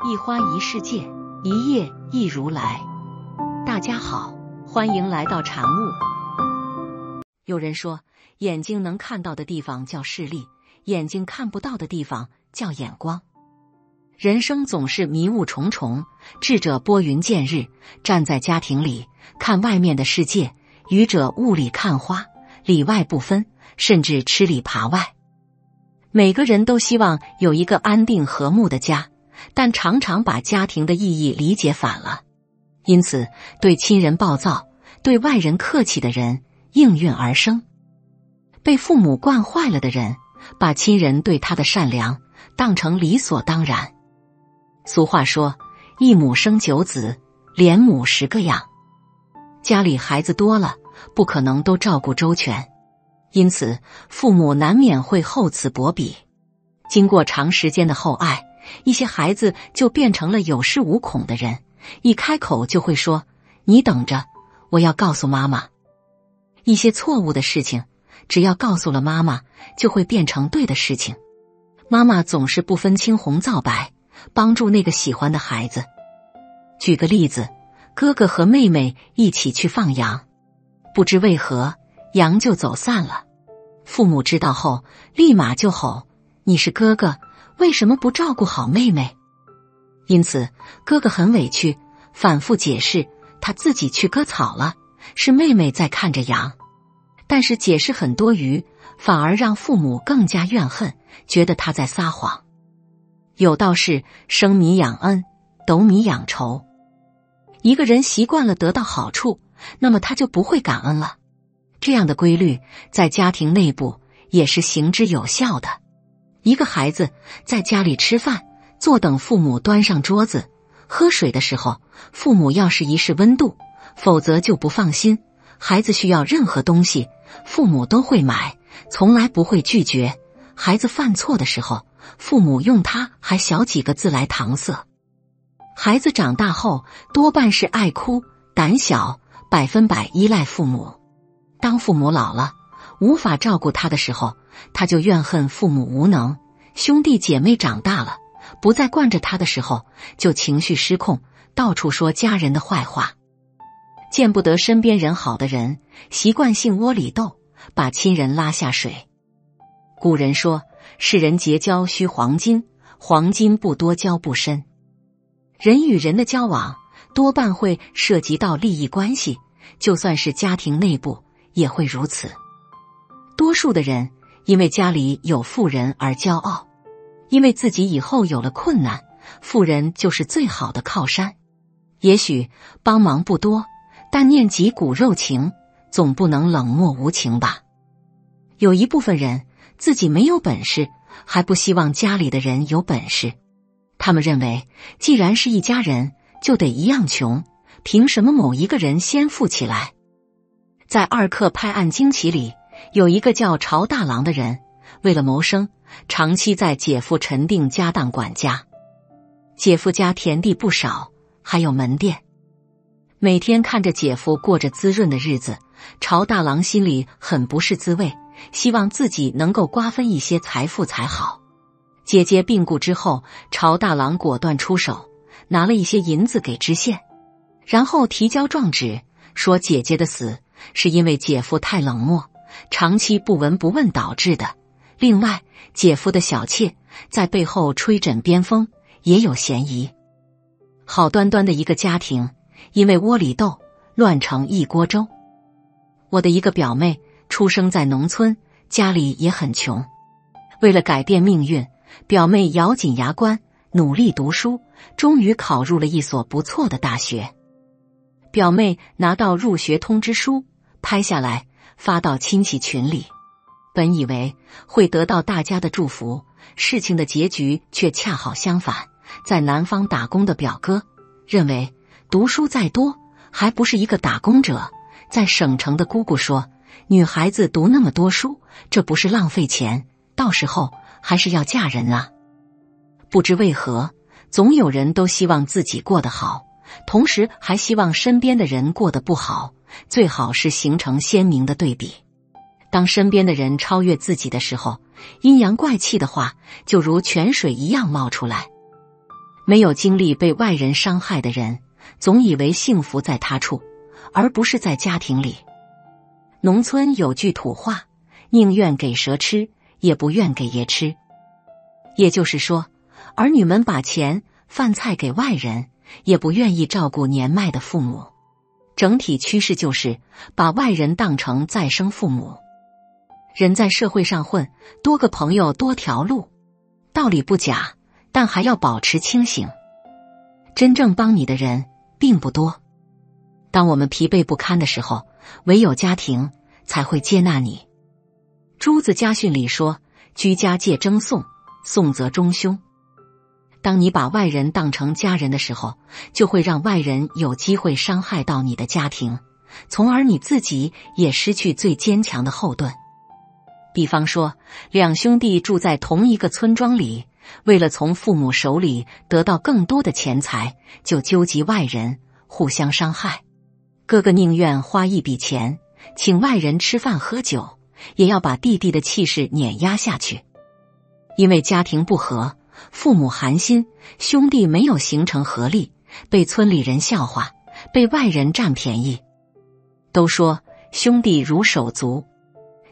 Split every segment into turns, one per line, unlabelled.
一花一世界，一叶一如来。大家好，欢迎来到禅悟。有人说，眼睛能看到的地方叫视力，眼睛看不到的地方叫眼光。人生总是迷雾重重，智者拨云见日，站在家庭里看外面的世界，愚者雾里看花，里外不分，甚至吃里扒外。每个人都希望有一个安定和睦的家，但常常把家庭的意义理解反了。因此，对亲人暴躁、对外人客气的人应运而生；被父母惯坏了的人，把亲人对他的善良当成理所当然。俗话说，一母生九子，连母10个养。家里孩子多了，不可能都照顾周全，因此父母难免会厚此薄彼。经过长时间的厚爱，一些孩子就变成了有恃无恐的人，一开口就会说，你等着，我要告诉妈妈。一些错误的事情，只要告诉了妈妈，就会变成对的事情。妈妈总是不分青红皂白，帮助那个喜欢的孩子。举个例子，哥哥和妹妹一起去放羊，不知为何，羊就走散了。父母知道后，立马就吼，你是哥哥，为什么不照顾好妹妹？因此，哥哥很委屈，反复解释他自己去割草了，是妹妹在看着羊。但是解释很多余，反而让父母更加怨恨，觉得他在撒谎。有道是生米养恩，斗米养仇。一个人习惯了得到好处，那么他就不会感恩了。这样的规律在家庭内部也是行之有效的。一个孩子在家里吃饭，坐等父母端上桌子；喝水的时候，父母要是一试温度，否则就不放心。孩子需要任何东西，父母都会买，从来不会拒绝。孩子犯错的时候，父母用他还小几个字来搪塞。孩子长大后多半是爱哭、胆小，100%依赖父母。当父母老了，无法照顾他的时候，他就怨恨父母无能。兄弟姐妹长大了，不再惯着他的时候，就情绪失控，到处说家人的坏话。见不得身边人好的人，习惯性窝里斗，把亲人拉下水。古人说，世人结交须黄金，黄金不多交不深。人与人的交往多半会涉及到利益关系，就算是家庭内部也会如此。多数的人因为家里有富人而骄傲，因为自己以后有了困难，富人就是最好的靠山。也许帮忙不多，但念及骨肉情，总不能冷漠无情吧。有一部分人自己没有本事，还不希望家里的人有本事。他们认为，既然是一家人，就得一样穷，凭什么某一个人先富起来？在二克拍案惊奇里，有一个叫曹大郎的人，为了谋生，长期在姐夫陈定家当管家。姐夫家田地不少，还有门店。每天看着姐夫过着滋润的日子，曹大郎心里很不是滋味，希望自己能够瓜分一些财富才好。姐姐病故之后，曹大郎果断出手，拿了一些银子给知县，然后提交状纸，说姐姐的死是因为姐夫太冷漠，长期不闻不问导致的。另外，姐夫的小妾在背后吹枕边风，也有嫌疑。好端端的一个家庭，因为窝里斗，乱成一锅粥。我的一个表妹出生在农村，家里也很穷。为了改变命运，表妹咬紧牙关，努力读书，终于考入了一所不错的大学。表妹拿到入学通知书，拍下来发到亲戚群里，本以为会得到大家的祝福，事情的结局却恰好相反。在南方打工的表哥认为，读书再多还不是一个打工者。在省城的姑姑说，女孩子读那么多书，这不是浪费钱，到时候还是要嫁人啊。不知为何，总有人都希望自己过得好，同时还希望身边的人过得不好，最好是形成鲜明的对比。当身边的人超越自己的时候，阴阳怪气的话就如泉水一样冒出来。没有经历被外人伤害的人，总以为幸福在他处，而不是在家庭里。农村有句土话，宁愿给蛇吃，也不愿给爷吃。也就是说，儿女们把钱饭菜给外人，也不愿意照顾年迈的父母。整体趋势就是把外人当成再生父母。人在社会上混，多个朋友多条路，道理不假，但还要保持清醒。真正帮你的人并不多。当我们疲惫不堪的时候，唯有家庭才会接纳你。朱子家训里说，居家戒争讼，讼则中凶。当你把外人当成家人的时候，就会让外人有机会伤害到你的家庭，从而你自己也失去最坚强的后盾。比方说，两兄弟住在同一个村庄里，为了从父母手里得到更多的钱财，就纠集外人，互相伤害。哥哥宁愿花一笔钱请外人吃饭喝酒，也要把弟弟的气势碾压下去。因为家庭不和，父母寒心，兄弟没有形成合力，被村里人笑话，被外人占便宜。都说兄弟如手足，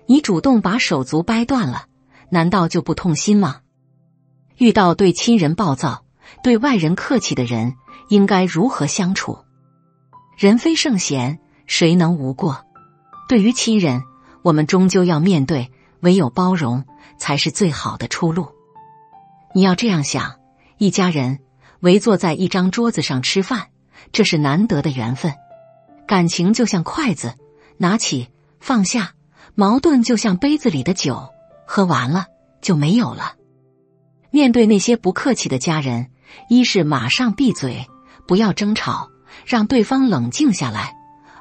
你主动把手足掰断了，难道就不痛心吗？遇到对亲人暴躁、对外人客气的人，应该如何相处？人非圣贤，谁能无过？对于亲人，我们终究要面对，唯有包容才是最好的出路。你要这样想，一家人围坐在一张桌子上吃饭，这是难得的缘分。感情就像筷子，拿起放下，矛盾就像杯子里的酒，喝完了就没有了。面对那些不客气的家人，一是马上闭嘴，不要争吵，让对方冷静下来；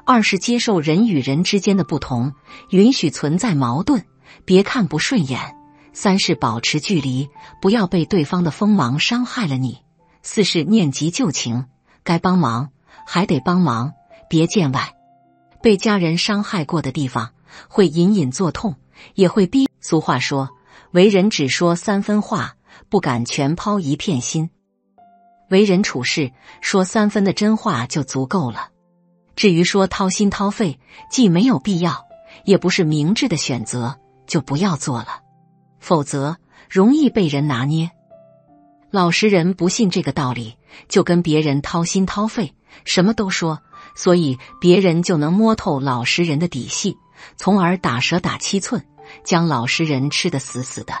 二是接受人与人之间的不同，允许存在矛盾，别看不顺眼；三是保持距离，不要被对方的锋芒伤害了你；四是念及旧情，该帮忙还得帮忙，别见外。被家人伤害过的地方，会隐隐作痛，也会逼。俗话说，为人只说三分话，不敢全抛一片心。为人处事，说3分的真话就足够了。至于说掏心掏肺，既没有必要，也不是明智的选择，就不要做了，否则容易被人拿捏。老实人不信这个道理，就跟别人掏心掏肺，什么都说，所以别人就能摸透老实人的底细，从而打蛇打7寸，将老实人吃得死死的。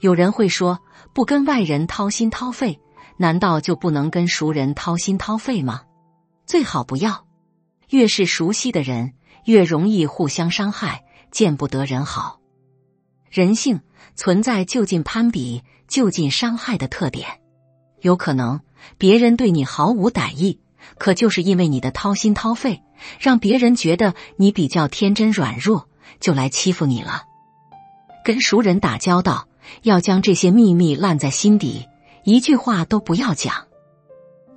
有人会说，不跟外人掏心掏肺，难道就不能跟熟人掏心掏肺吗？最好不要。越是熟悉的人，越容易互相伤害，见不得人好。人性存在就近攀比、就近伤害的特点。有可能别人对你毫无歹意，可就是因为你的掏心掏肺，让别人觉得你比较天真软弱，就来欺负你了。跟熟人打交道，要将这些秘密烂在心底，一句话都不要讲。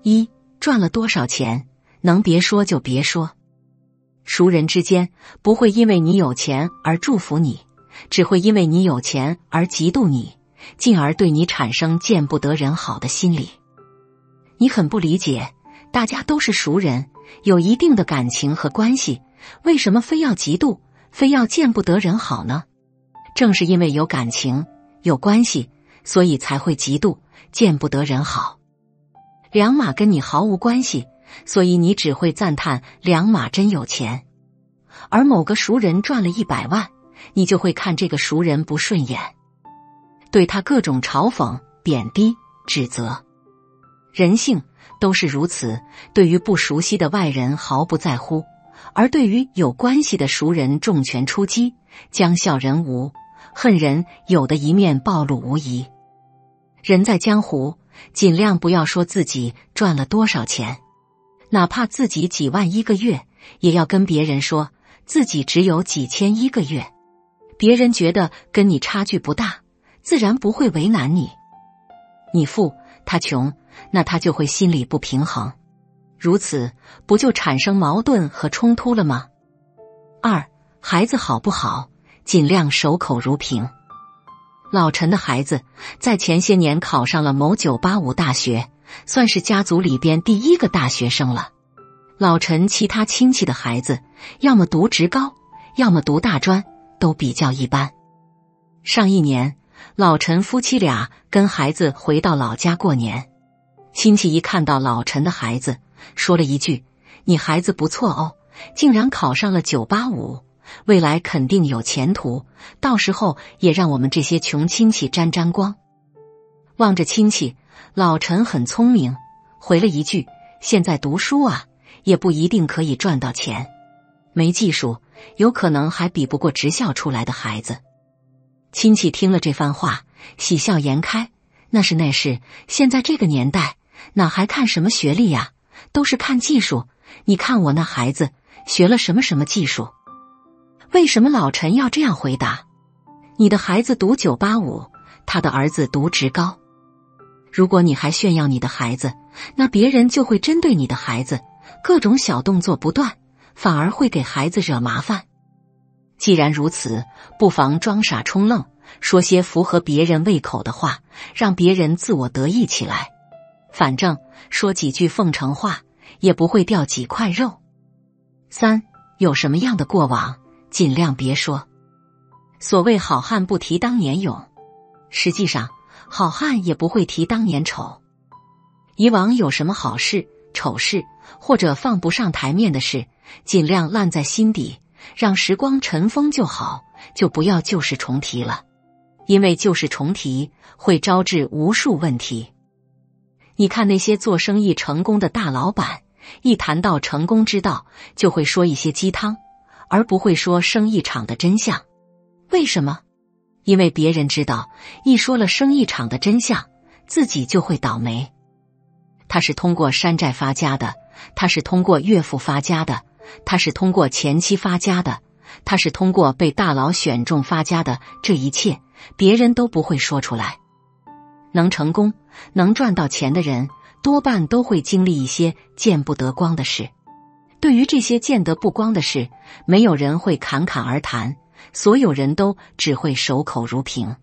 一，赚了多少钱，能别说就别说。熟人之间不会因为你有钱而祝福你，只会因为你有钱而嫉妒你，进而对你产生见不得人好的心理。你很不理解，大家都是熟人，有一定的感情和关系，为什么非要嫉妒，非要见不得人好呢？正是因为有感情、有关系，所以才会嫉妒、见不得人好。两马跟你毫无关系，所以你只会赞叹两马真有钱。而某个熟人赚了100万，你就会看这个熟人不顺眼，对他各种嘲讽、贬低、指责。人性都是如此，对于不熟悉的外人毫不在乎，而对于有关系的熟人重拳出击，将笑人无，恨人有的一面暴露无遗。人在江湖，尽量不要说自己赚了多少钱，哪怕自己几万1个月，也要跟别人说自己只有几千1个月。别人觉得跟你差距不大，自然不会为难你。你富，他穷，那他就会心里不平衡，如此不就产生矛盾和冲突了吗？二，孩子好不好，尽量守口如瓶。老陈的孩子在前些年考上了某985大学，算是家族里边第一个大学生了。老陈其他亲戚的孩子要么读职高，要么读大专，都比较一般。上一年，老陈夫妻俩跟孩子回到老家过年，亲戚一看到老陈的孩子，说了一句：“你孩子不错哦，竟然考上了985，未来肯定有前途，到时候也让我们这些穷亲戚沾沾光。”望着亲戚，老陈很聪明，回了一句：“现在读书啊，也不一定可以赚到钱，没技术，有可能还比不过职校出来的孩子。”亲戚听了这番话，喜笑颜开：“那是，现在这个年代，哪还看什么学历呀？都是看技术。你看我那孩子学了什么技术？”为什么老陈要这样回答？你的孩子读985，他的儿子读职高。如果你还炫耀你的孩子，那别人就会针对你的孩子，各种小动作不断，反而会给孩子惹麻烦。既然如此，不妨装傻充愣，说些符合别人胃口的话，让别人自我得意起来。反正说几句奉承话，也不会掉几块肉。3. 有什么样的过往，尽量别说。所谓好汉不提当年勇，实际上好汉也不会提当年丑。以往有什么好事、丑事，或者放不上台面的事，尽量烂在心底，让时光尘封就好，就不要旧事重提了。因为旧事重提会招致无数问题。你看那些做生意成功的大老板，一谈到成功之道，就会说一些鸡汤，而不会说生意场的真相。为什么？因为别人知道，一说了生意场的真相，自己就会倒霉。他是通过山寨发家的，他是通过岳父发家的，他是通过前妻发家的，他是通过被大佬选中发家的，这一切别人都不会说出来。能成功、能赚到钱的人，多半都会经历一些见不得光的事。对于这些见得不光的事，没有人会侃侃而谈，所有人都只会守口如瓶。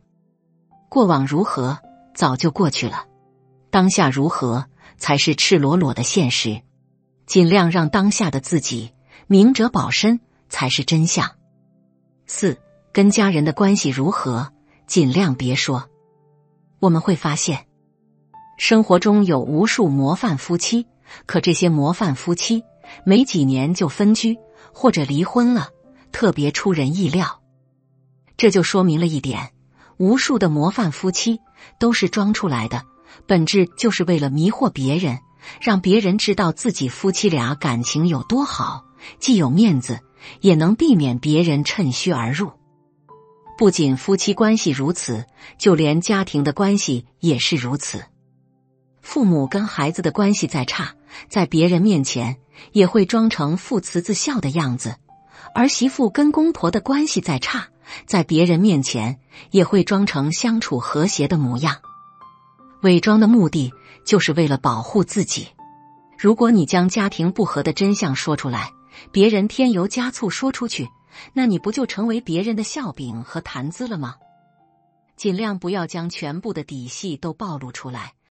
过往如何，早就过去了，当下如何，才是赤裸裸的现实。尽量让当下的自己明哲保身，才是真相。4. 跟家人的关系如何，尽量别说。我们会发现，生活中有无数模范夫妻，可这些模范夫妻没几年就分居或者离婚了，特别出人意料。这就说明了一点，无数的模范夫妻都是装出来的，本质就是为了迷惑别人，让别人知道自己夫妻俩感情有多好，既有面子，也能避免别人趁虚而入。不仅夫妻关系如此，就连家庭的关系也是如此。父母跟孩子的关系再差，在别人面前也会装成父慈子孝的样子，而媳妇跟公婆的关系再差，在别人面前也会装成相处和谐的模样。伪装的目的就是为了保护自己。如果你将家庭不和的真相说出来，别人添油加醋说出去，那你不就成为别人的笑柄和谈资了吗？尽量不要将全部的底细都暴露出来，